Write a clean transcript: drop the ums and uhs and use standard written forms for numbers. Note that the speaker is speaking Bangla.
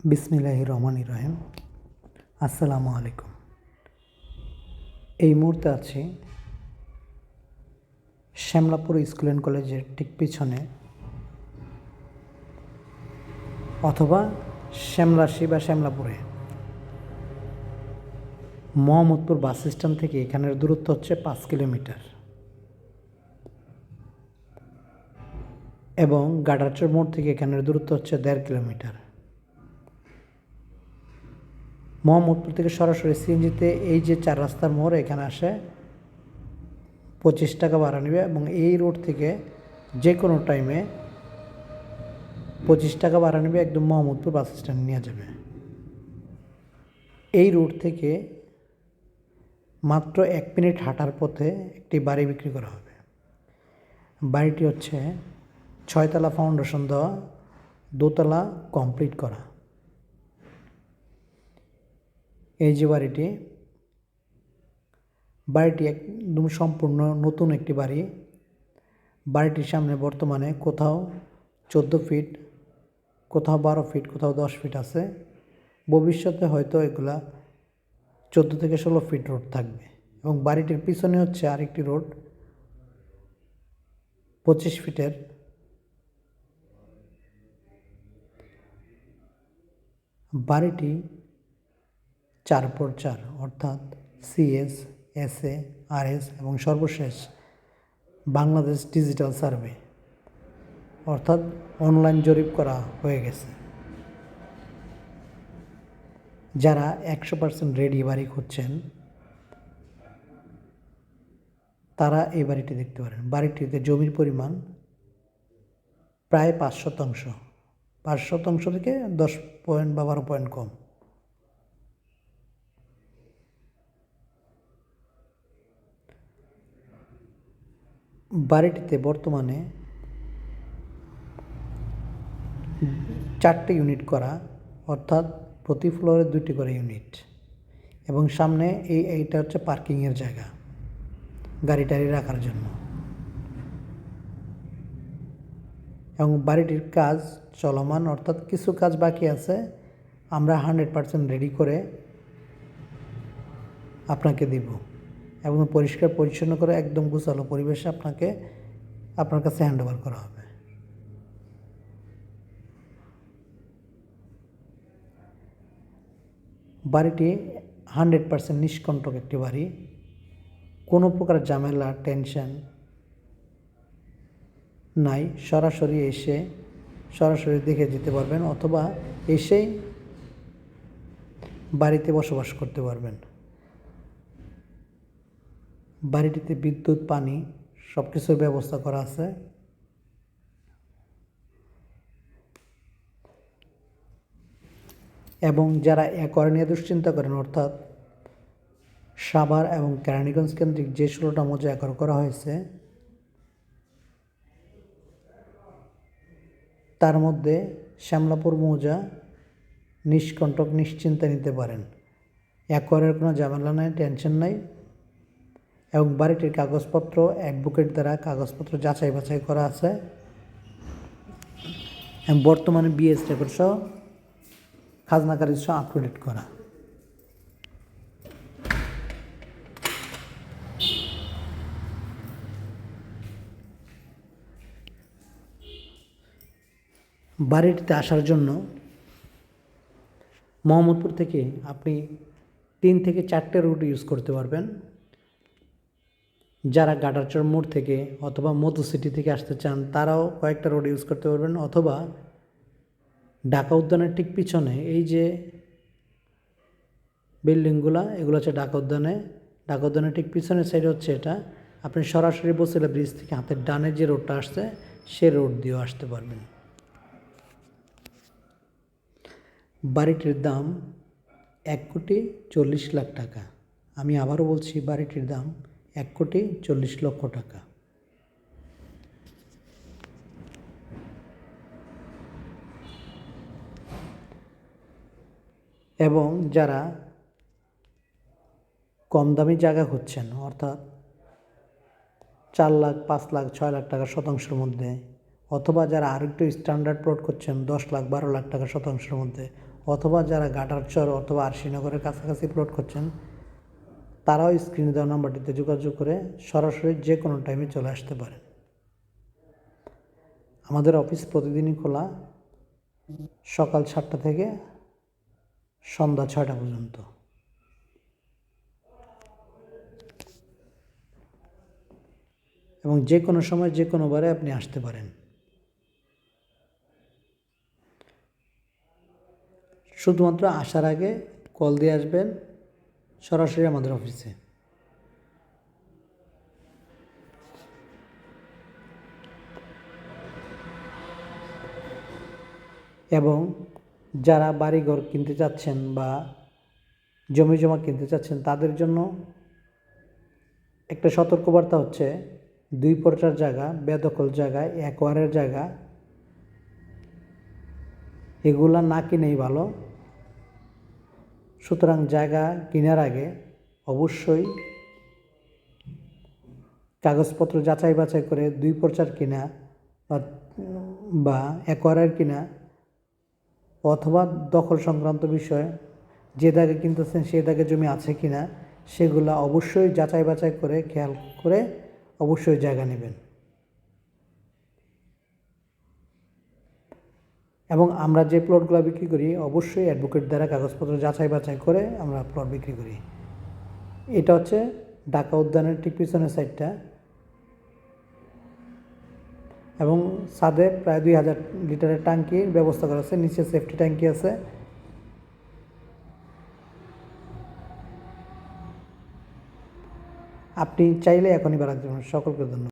বিসমিল্লাহির রহমানির রহিম। আসসালামু আলাইকুম। এই মুহূর্তে আছি শ্যামলাপুর স্কুল অ্যান্ড কলেজের ঠিক পিছনে, অথবা শ্যামলাশি বা শ্যামলাপুরে। মোহাম্মদপুর বাস স্ট্যান্ড থেকে এখানের দূরত্ব হচ্ছে 5 কিলোমিটার এবং গাডারচর মোড় থেকে এখানের দূরত্ব হচ্ছে 1.5 কিলোমিটার। মোহাম্মদপুর থেকে সরাসরি সিএনজিতে এই যে 4 রাস্তার মোড়, এখানে আসে 25 টাকা ভাড়া নেবে এবং এই রোড থেকে যে কোনো টাইমে 25 টাকা ভাড়া নেবে, একদম মোহাম্মদপুর বাস স্ট্যান্ড নিয়ে যাবে। এই রোড থেকে মাত্র 1 মিনিট হাঁটার পথে একটি বাড়ি বিক্রি করা হবে। বাড়িটি হচ্ছে 6 তলা ফাউন্ডেশন দেওয়া, 2 তলা কমপ্লিট করা। এই যে বাড়িটি একদম সম্পূর্ণ নতুন একটি বাড়ি। বাড়িটির সামনে বর্তমানে কোথাও 14 ফিট, কোথাও 12 ফিট, কোথাও 10 ফিট আছে। ভবিষ্যতে হয়তো এগুলা 14 থেকে 16 ফিট রোড থাকবে এবং বাড়িটির পিছনে হচ্ছে আরেকটি রোড 25 ফিটের। বাড়িটি 4x4, অর্থাৎ CS, SA, RS এবং সর্বশেষ বাংলাদেশ ডিজিটাল সার্ভে, অর্থাৎ অনলাইন জরিপ করা হয়ে গেছে। যারা 100% রেডি বাড়ি খুঁজছেন তারা এই বাড়িটি দেখতে পারেন। বাড়িটিতে জমির পরিমাণ প্রায় 5 শতাংশ থেকে 10 পয়েন্ট বা 12 পয়েন্ট কম। বাড়িটিতে বর্তমানে 4টে ইউনিট করা, অর্থাৎ প্রতি ফ্লোরে 2টি করে ইউনিট এবং সামনে এইটা হচ্ছে পার্কিংয়ের জায়গা, গাড়ি টাড়ি রাখার জন্য। এবং বাড়িটির কাজ চলমান, অর্থাৎ কিছু কাজ বাকি আছে। আমরা 100% রেডি করে আপনাকে দিব এবং পরিষ্কার পরিচ্ছন্ন করে একদম গোছালো পরিবেশে আপনার কাছে হ্যান্ড ওভার করা হবে। বাড়িটি 100% নিষ্কণ্টক একটি বাড়ি। কোনো প্রকার ঝামেলা, টেনশন নাই। সরাসরি দেখে যেতে পারবেন, অথবা এসেই বাড়িতে বসবাস করতে পারবেন। বাড়িটিতে বিদ্যুৎ, পানি সব কিছুর ব্যবস্থা করা আছে। এবং যারা একর নিয়ে দুশ্চিন্তা করেন, অর্থাৎ সাভার এবং কেরানীগঞ্জ কেন্দ্রিক যে 16টা মৌজা একর করা হয়েছে, তার মধ্যে শ্যামলাপুর মৌজা নিষ্কণ্টক, নিশ্চিন্তে নিতে পারেন। একরের কোনো ঝামেলা নাই, টেনশন নাই। এবং বাড়িটির কাগজপত্র অ্যাডভোকেট দ্বারা কাগজপত্র যাচাই বাছাই করা আছে এবং বর্তমানে BS রেকর্ড সহ, খাজনা খারিজ সহ আপ টু ডেট করা। বাড়িটিতে আসার জন্য মোহাম্মদপুর থেকে আপনি 3 থেকে 4টে রুট ইউজ করতে পারবেন। যারা গাডারচর মোড় থেকে অথবা মধু সিটি থেকে আসতে চান তারাও কয়েকটা রোড ইউজ করতে পারবেন, অথবা ঢাকা উদ্যানের ঠিক পিছনে এই যে বিল্ডিংগুলো, এগুলো হচ্ছে ঢাকা উদ্যানের ঠিক পিছনের সাইডে হচ্ছে এটা। আপনি সরাসরি বসিলা ব্রিজ থেকে হাতের ডানে যে রোডটা আসছে সে রোড দিয়েও আসতে পারবেন। বাড়িটির দাম 1,40,00,000 টাকা। আমি আবারও বলছি, বাড়িটির দাম 1,40,00,000 টাকা। এবং যারা কম দামি জায়গা খুঁজছেন, অর্থাৎ 4 লাখ, 5 লাখ, 6 লাখ টাকা শতাংশের মধ্যে, অথবা যারা আরেকটু স্ট্যান্ডার্ড প্লট করছেন 10 লাখ, 12 লাখ টাকা শতাংশের মধ্যে, অথবা যারা গাটারচর অথবা আরশিনগরের কাছাকাছি প্লট করছেন তারাও স্ক্রিনে দেওয়া নাম্বারটিতে যোগাযোগ করে সরাসরি যে কোনো টাইমে চলে আসতে পারেন। আমাদের অফিস প্রতিদিনই খোলা, সকাল 7টা থেকে সন্ধ্যা 6টা পর্যন্ত। এবং যে কোনো সময় যে কোনো বারে আপনি আসতে পারেন। শুধুমাত্র আসার আগে কল দিয়ে আসবেন সরাসরি আমাদের অফিসে। এবং যারা বাড়িঘর কিনতে চাচ্ছেন বা জমি জমা কিনতে চাচ্ছেন তাদের জন্য একটা সতর্কবার্তা হচ্ছে, 2 পর্চার জায়গা, বেদখল জায়গা, একোয়ারের জায়গা এগুলা না কিনেই ভালো। সুতরাং জায়গা কেনার আগে অবশ্যই কাগজপত্র যাচাই বাছাই করে 2 পর্চার কিনা বা একোয়ারের কিনা অথবা দখল সংক্রান্ত বিষয় যে দাগে কিনতেছেন সেই দাগে জমি আছে কিনা সেগুলা অবশ্যই যাচাই বাছাই করে খেয়াল করে অবশ্যই জায়গা নেবেন। এবং আমরা যে প্লটগুলো বিক্রি করি অবশ্যই অ্যাডভোকেট দ্বারা কাগজপত্র যাচাই বাছাই করে আমরা প্লট বিক্রি করি। এটা হচ্ছে ঢাকা উদ্যানের ঠিক পিছনের সাইডটা এবং ছাদে প্রায় 2000 লিটারের ট্যাঙ্কির ব্যবস্থা করা আছে, নিচে সেফটি ট্যাঙ্কি আছে। আপনি চাইলে এখনই বাড়াতে পারেন। সকলকে ধন্যবাদ।